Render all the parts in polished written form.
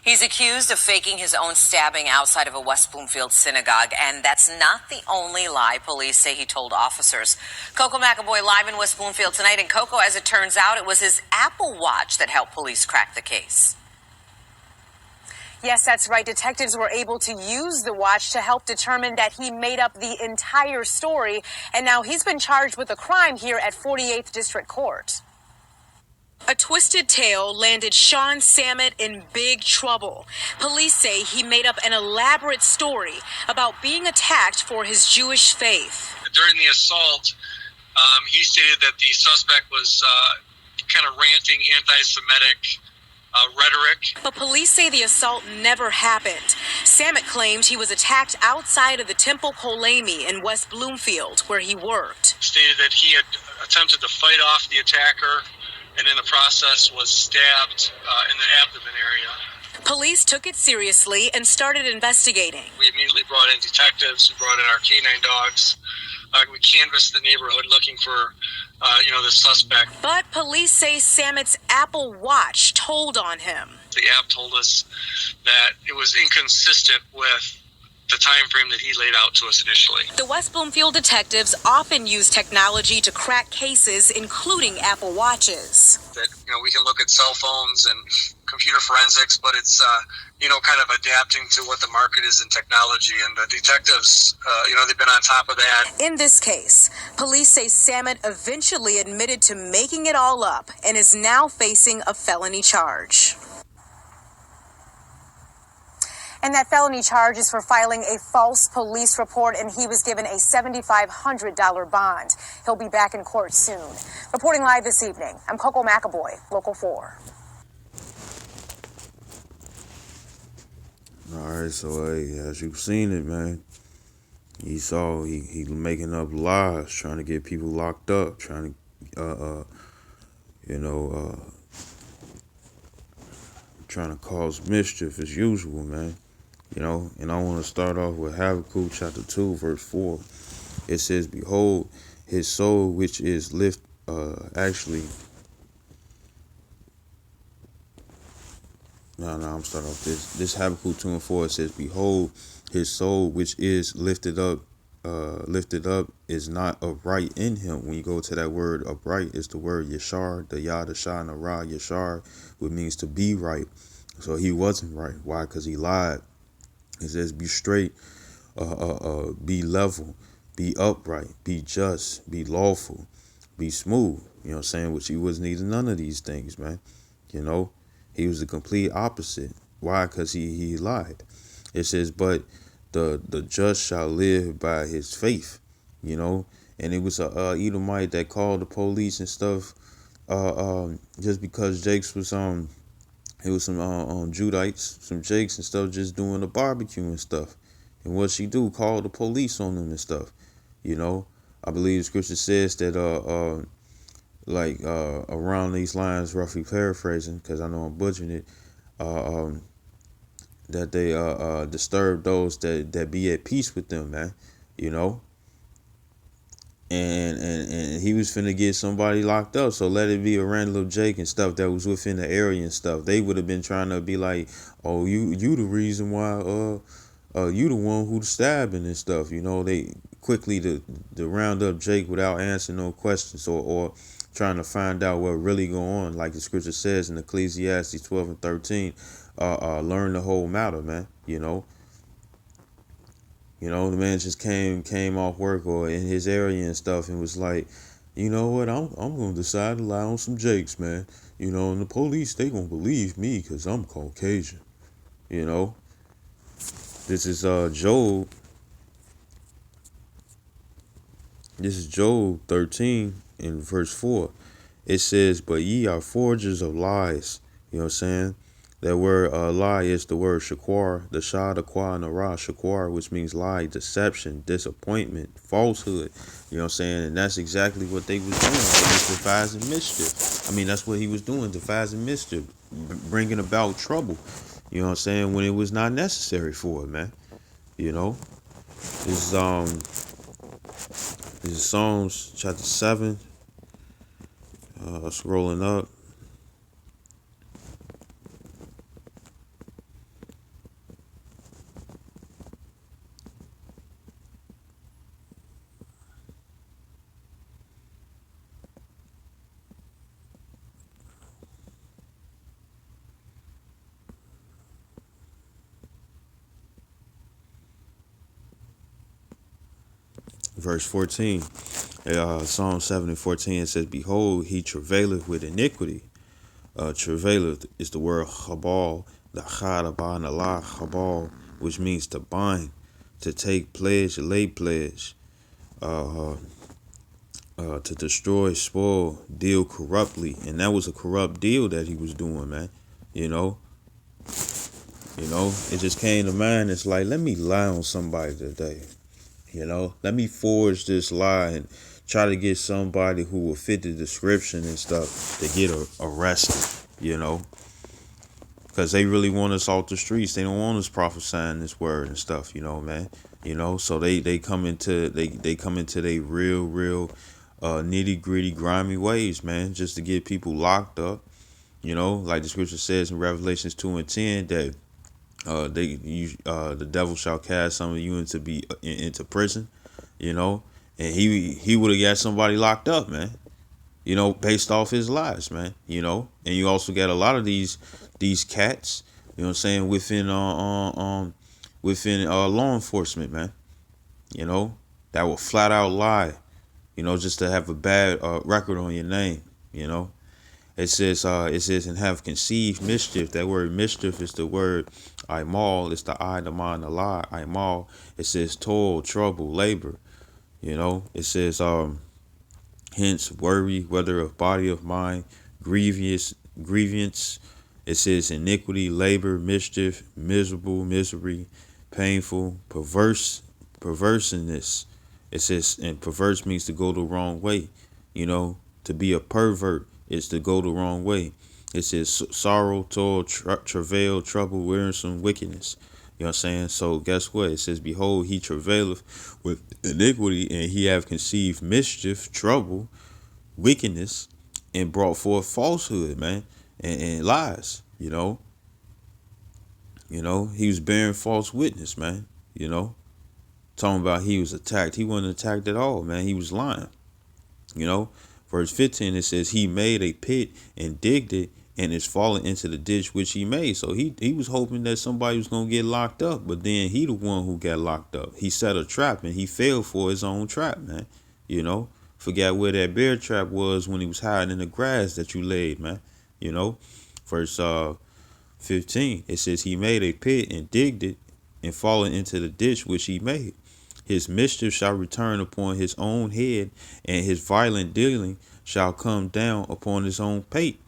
He's accused of faking his own stabbing outside of a West Bloomfield synagogue, and that's not the only lie police say he told officers. Coco McAvoy live in West Bloomfield tonight. And Coco, as it turns out, it was his Apple Watch that helped police crack the case. Yes, that's right. Detectives were able to use the watch to help determine that he made up the entire story. And now he's been charged with a crime here at 48th District Court. A twisted tale landed Sean Samet in big trouble. Police say he made up an elaborate story about being attacked for his Jewish faith. During the assault, he stated that the suspect was kind of ranting anti-Semitic rhetoric. But police say the assault never happened. Samet claimed he was attacked outside of the Temple Kolemi in West Bloomfield, where he worked. Stated that he had attempted to fight off the attacker and in the process was stabbed in the abdomen area. Police took it seriously and started investigating. We immediately brought in detectives, we brought in our canine dogs. We canvassed the neighborhood looking for, the suspect. But police say Samet's Apple Watch told on him. The app told us that it was inconsistent with the time frame that he laid out to us initially. The West Bloomfield detectives often use technology to crack cases, including Apple Watches. That, we can look at cell phones and computer forensics, but it's, kind of adapting to what the market is in technology. And the detectives, they've been on top of that. In this case, police say Samet eventually admitted to making it all up and is now facing a felony charge. And that felony charge is for filing a false police report, and he was given a $7,500 bond. He'll be back in court soon. Reporting live this evening, I'm Coco McAvoy, Local 4. All right, so hey, as you've seen it, man, Esau, he making up lies, trying to get people locked up, trying to, trying to cause mischief as usual, man. And I want to start off with Habakkuk chapter 2, verse 4. It says, behold, his soul, which is I'm starting off this Habakkuk 2 and 4. It says, behold, his soul, which is lifted up is not upright in him. When you go to that word upright, it's the word yashar, the yah, the shah, and the ra, yashar, which means to be right. So he wasn't right. Why? Because he lied. It says, be straight, be level, be upright, be just, be lawful, be smooth. You know what I'm saying? Which he wasn't either none of these things, man. He was the complete opposite. Why? Because he lied. It says, but the just shall live by his faith, and it was a Edomite that called the police and stuff, just because Jakes was it was some Judites, some Jakes and stuff, just doing the barbecue and stuff. And what she do? Call the police on them and stuff. I believe the scripture says that around these lines, roughly paraphrasing, because I know I'm butchering it, that they disturb those that be at peace with them, man. And he was finna get somebody locked up, so let it be a random Jake and stuff that was within the area and stuff. They would have been trying to be like, oh, you the reason why you the one who stabbing and stuff. They quickly to round up Jake without answering no questions or trying to find out what really going on, like the scripture says in Ecclesiastes 12 and 13. Learn the whole matter, man. The man just came off work or in his area and stuff and was like, you know what, I'm going to decide to lie on some Jakes, man. And the police, they going to believe me because I'm Caucasian. This is Job. This is Job 13 in verse 4. It says, but ye are forgers of lies. You know what I'm saying? That word lie is the word shaquar, the shah, the qua, and the ra, shaquar, which means lie, deception, disappointment, falsehood. You know what I'm saying? And that's exactly what they was doing. They was devising mischief. I mean, that's what he was doing, devising mischief, bringing about trouble. You know what I'm saying? When it was not necessary for it, man. This is Psalms chapter 7. Scrolling up. verse 14. Psalm 7:14, it says, "Behold, he travaileth with iniquity." Travaileth is the word chabal, the chadaba and the la chabal, which means to bind, to take pledge, lay pledge, to destroy, spoil, deal corruptly, and that was a corrupt deal that he was doing, man. You know, it just came to mind. It's like, let me lie on somebody today. Let me forge this lie and try to get somebody who will fit the description and stuff to get arrested. Because they really want us off the streets. They don't want us prophesying this word and stuff. Man. So they come into they come into their real nitty gritty grimy ways, man, just to get people locked up. Like the scripture says in Revelations 2:10 that the devil shall cast some of you into prison, and he would have got somebody locked up, man. Based off his lies, man. And you also got a lot of these cats, what I'm saying, within law enforcement, man. That will flat out lie, just to have a bad record on your name. It says, and have conceived mischief. That word mischief is the word imal. It's the I, the mind, the lie. Imal. It says toil, trouble, labor. It says, hence worry, whether of body of mind, grievance. It says iniquity, labor, mischief, miserable, misery, painful, perverseness. It says, and perverse means to go the wrong way. To be a pervert is to go the wrong way. It says sorrow, toil, travail, trouble, wearisome, wickedness. You know what I'm saying? So guess what? It says, behold, he travaileth with iniquity, and he have conceived mischief, trouble, wickedness, and brought forth falsehood, man, and lies. He was bearing false witness, man. Talking about he was attacked. He wasn't attacked at all, man. He was lying. Verse 15, it says, he made a pit and digged it, and is fallen into the ditch which he made. So he was hoping that somebody was going to get locked up, but then he the one who got locked up. He set a trap, and he fell for his own trap, man. Forgot where that bear trap was when he was hiding in the grass that you laid, man. Verse 15, it says, he made a pit and digged it, and fallen into the ditch which he made. His mischief shall return upon his own head, and his violent dealing shall come down upon his own pate.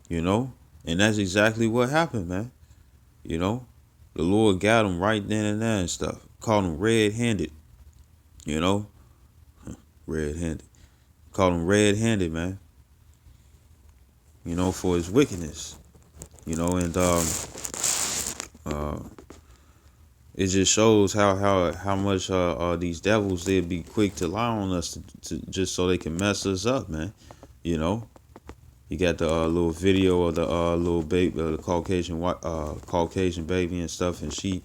And that's exactly what happened, man. The Lord got him right then and there and stuff. Called him red-handed. Red-handed. Called him red-handed, man. For his wickedness. And it just shows how much these devils, they'd be quick to lie on us to just so they can mess us up, man. You got the little video of the little baby, the Caucasian baby and stuff, and she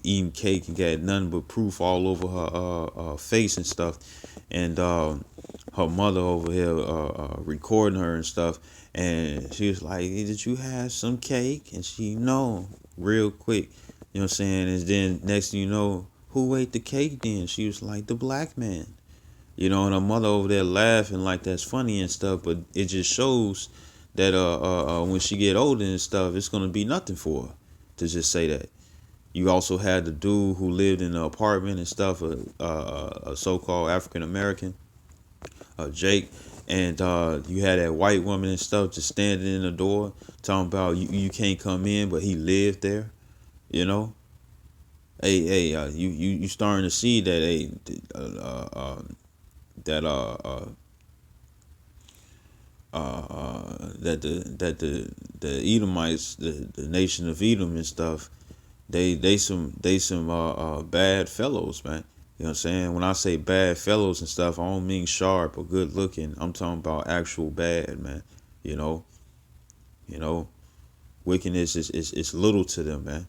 eating cake and got nothing but proof all over her face and stuff, and her mother over here recording her and stuff, and she was like, hey, "Did you have some cake?" And she, "No," real quick. You know what I'm saying? And then next thing you know, who ate the cake then? She was like, "The black man." And her mother over there laughing like that's funny and stuff, but it just shows that when she get older and stuff, it's gonna be nothing for her to just say that. You also had the dude who lived in the apartment and stuff, a so-called African American, Jake, and you had that white woman and stuff just standing in the door talking about you can't come in, but he lived there. You starting to see that the Edomites, the nation of Edom and stuff, they some bad fellows, man. You know what I'm saying? When I say bad fellows and stuff, I don't mean sharp or good looking. I'm talking about actual bad, man. Wickedness is little to them, man.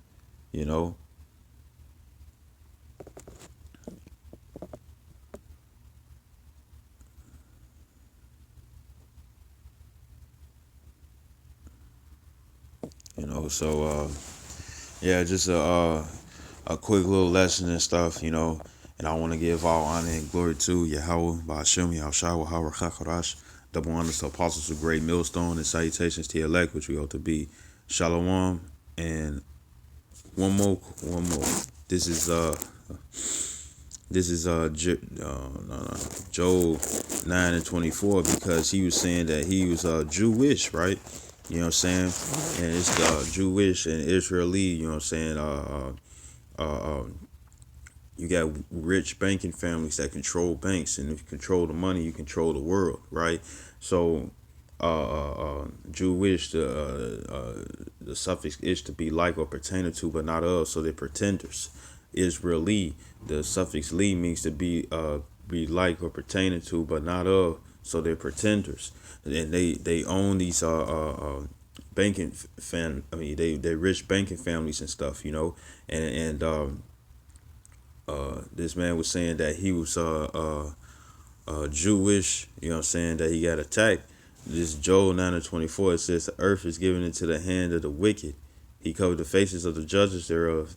So yeah, just a quick little lesson and stuff, And I want to give all honor and glory to Yahweh, Ba'ashem, Yahushua, Harakakarash. Double honors to apostles of great millstone and salutations to your elect, which we ought to be. Shalom. And one more. This is Job 9:24, because he was saying that he was Jewish, right? You know what I'm saying? And it's Jewish and Israeli, you know what I'm saying? You got rich banking families that control banks, and if you control the money, you control the world, right? So, Jewish, the suffix ish, to be like or pertaining to, but not of, so they're pretenders. Israeli, the suffix li, means to be like or pertaining to, but not of, so they're pretenders. And they own these banking they rich banking families and stuff, you know, and this man was saying that he was Jewish, you know what I'm saying, that he got attacked. This Joel 9:24, it says, the earth is given into the hand of the wicked. He covered the faces of the judges thereof.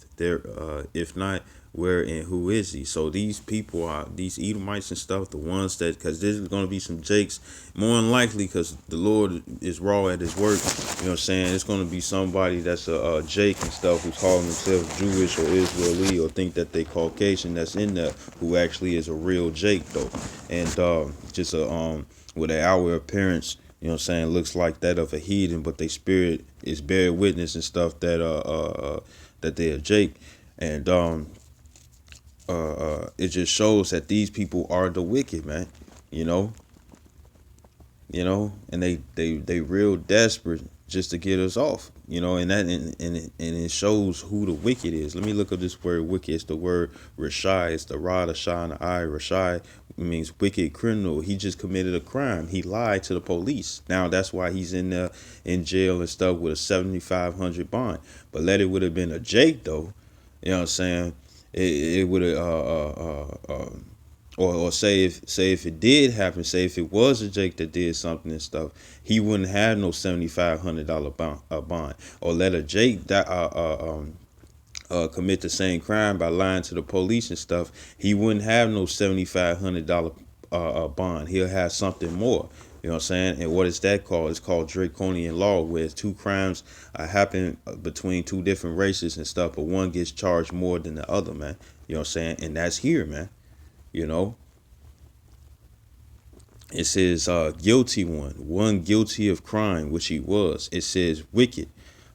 If not, where and who is he? So these people are these Edomites and stuff, the ones that, because there's going to be some Jakes, more than likely, because the Lord is raw at his work. You know what I'm saying? It's going to be somebody that's a Jake and stuff, who's calling themselves Jewish or Israeli, or think that they Caucasian, that's in there, who actually is a real Jake though, and just a with an outward appearance, you know what I'm saying, looks like that of a heathen, but their spirit is bear witness and stuff that that they're Jake. And it just shows that these people are the wicked, man. You know, and they real desperate just to get us off. You know, and that and it shows who the wicked is. Let me look up this word wicked. It's the word Rashai. It's the Ra, the Shah, and the I. Rashai means wicked, criminal. He just committed a crime. He lied to the police. Now that's why he's in jail and stuff with a $7,500 bond. But let it would have been a Jake though. You know what I'm saying? It would have or say if it did happen, say if it was a Jake that did something and stuff, he wouldn't have no $7,500 bond. Or let a Jake that commit the same crime by lying to the police and stuff, he wouldn't have no $7,500 bond. He'll have something more. You know what I'm saying? And what is that called? It's called draconian law, where two crimes happen between two different races and stuff, but one gets charged more than the other, man. You know what I'm saying? And that's here, man. You know, it says guilty one guilty of crime, which he was. It says wicked,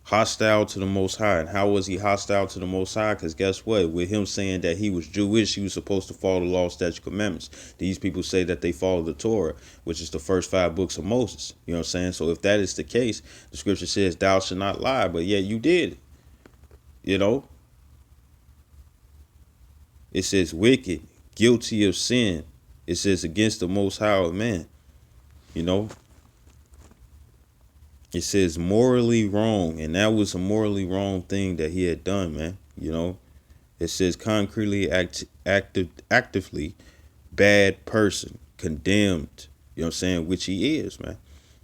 hostile to the Most High. And how was he hostile to the Most High? Because guess what? With him saying that he was Jewish, he was supposed to follow the law, statutes, commandments. These people say that they follow the Torah, which is the first 5 books of Moses. You know what I'm saying? So if that is the case, the scripture says thou shalt not lie, but yet you did. You know, it says wicked, guilty of sin. It says against the Most High of man. You know, it says morally wrong, and that was a morally wrong thing that he had done, man. You know, it says concretely actively bad person, condemned. You know what I'm saying? Which he is, man.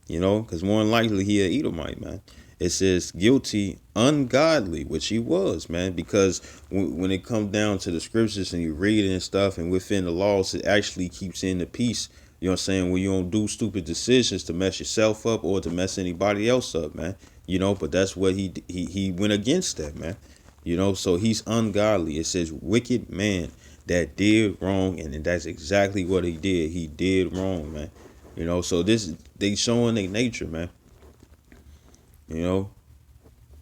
You know, because more than likely he an Edomite, man. It says guilty, ungodly, which he was, man, because when it comes down to the scriptures and you read it and stuff, and within the laws, it actually keeps in the peace. You know what I'm saying? When you don't do stupid decisions to mess yourself up or to mess anybody else up, man. You know, but that's what he went against that, man. You know, so he's ungodly. It says wicked man that did wrong, and that's exactly what he did. He did wrong, man. You know, so they showing their nature, man. You know,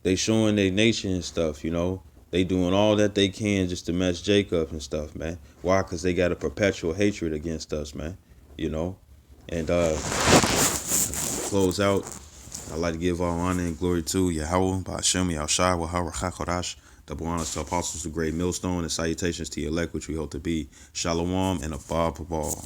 they showing their nature and stuff, you know. They doing all that they can just to mess Jacob and stuff, man. Why? Because they got a perpetual hatred against us, man. You know. And close out, I'd like to give all honor and glory to Yahweh, Ba'ashem, Yahushua, Harakakarash. Double honors to apostles of great millstone, and salutations to your elect, which we hope to be. Shalom and above all.